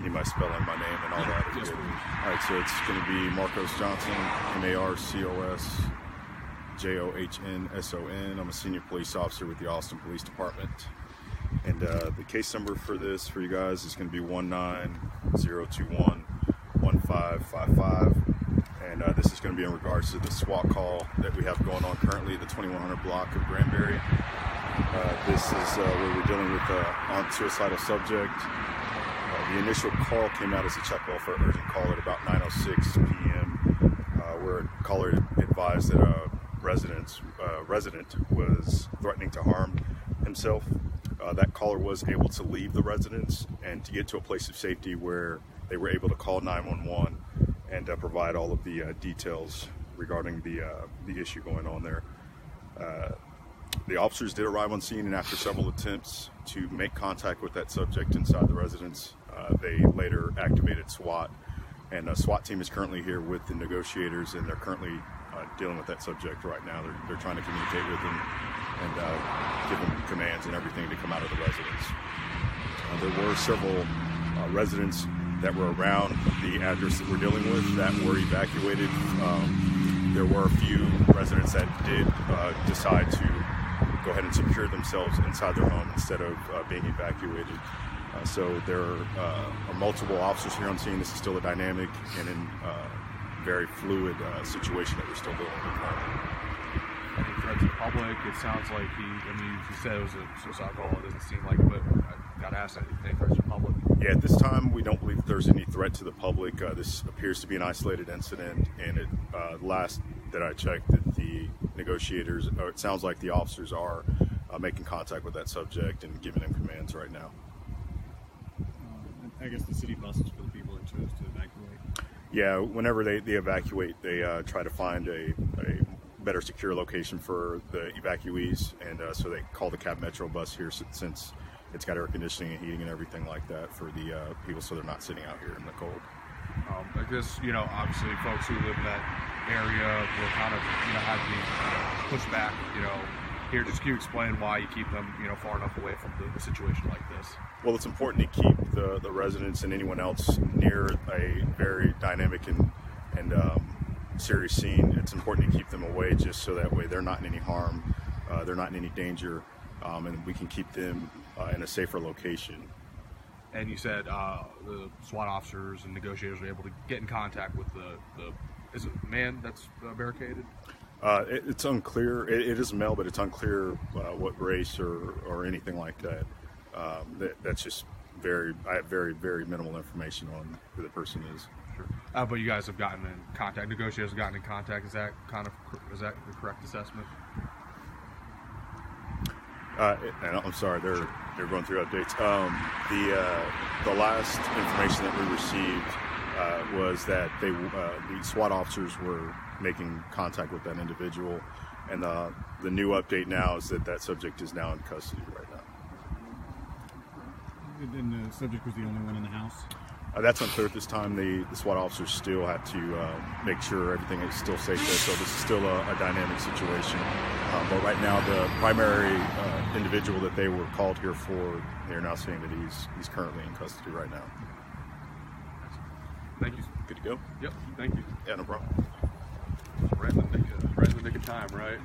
need my spelling, my name, and all that. Yes, all right, so it's going to be Marcos Johnson, MarcosJohnson. I'm a senior police officer with the Austin Police Department. And the case number for this, for you guys, is going to be 190211555. And this is going to be in regards to the SWAT call that we have going on currently, the 2100 block of Granberry. This is where we're dealing with a suicidal subject. The initial call came out as a check call for an urgent call at about 9:06 p.m. Where a caller advised that a resident was threatening to harm himself. That caller was able to leave the residence and to get to a place of safety where they were able to call 911 and provide all of the details regarding the issue going on there. The officers did arrive on scene, and after several attempts to make contact with that subject inside the residence, they later activated SWAT. And a SWAT team is currently here with the negotiators, and they're currently dealing with that subject right now. They're trying to communicate with them and give them commands and everything to come out of the residence. There were several residents that were around the address that we're dealing with that were evacuated. There were a few residents that did decide to go ahead and secure themselves inside their home instead of being evacuated. So there are multiple officers here on scene. This is still a dynamic and very fluid situation that we're still dealing with currently. Any threats to the public? It sounds like he said it was a suicide call. It doesn't seem like it, but I got to ask that. Any threats to the public? Yeah, at this time, we don't believe that there's any threat to the public. This appears to be an isolated incident, and last that I checked, that the negotiators, or it sounds like the officers are making contact with that subject and giving him commands right now. I guess the city buses for the people that chose to evacuate. Yeah, whenever they evacuate, they try to find a better secure location for the evacuees, and so they call the Cab Metro bus here since it's got air conditioning and heating and everything like that for the people, so they're not sitting out here in the cold. I guess, obviously folks who live in that area will kind of, have the pushed back, Here, just can you explain why you keep them, far enough away from the situation like this? Well, it's important to keep the residents and anyone else near a very dynamic and serious scene. It's important to keep them away just so that way they're not in any harm, they're not in any danger, and we can keep them in a safer location. And you said the SWAT officers and negotiators were able to get in contact with the is it man that's barricaded? It's unclear. It is a male, but it's unclear what race or anything like that. That's just I have very, very minimal information on who the person is. Sure. But you guys have gotten in contact. Negotiators have gotten in contact. Is that the correct assessment? I'm sorry, they're going through updates. The last information that we received was that the SWAT officers were making contact with that individual, and the new update now is that subject is now in custody right now. And the subject was the only one in the house? That's unclear at this time. The SWAT officers still have to make sure everything is still safe there, so this is still a dynamic situation. But right now, the primary individual that they were called here for, they're now saying that he's currently in custody right now. Thank you. Good to go? Yep, thank you. Yeah, no problem. Right in the nick of time, right?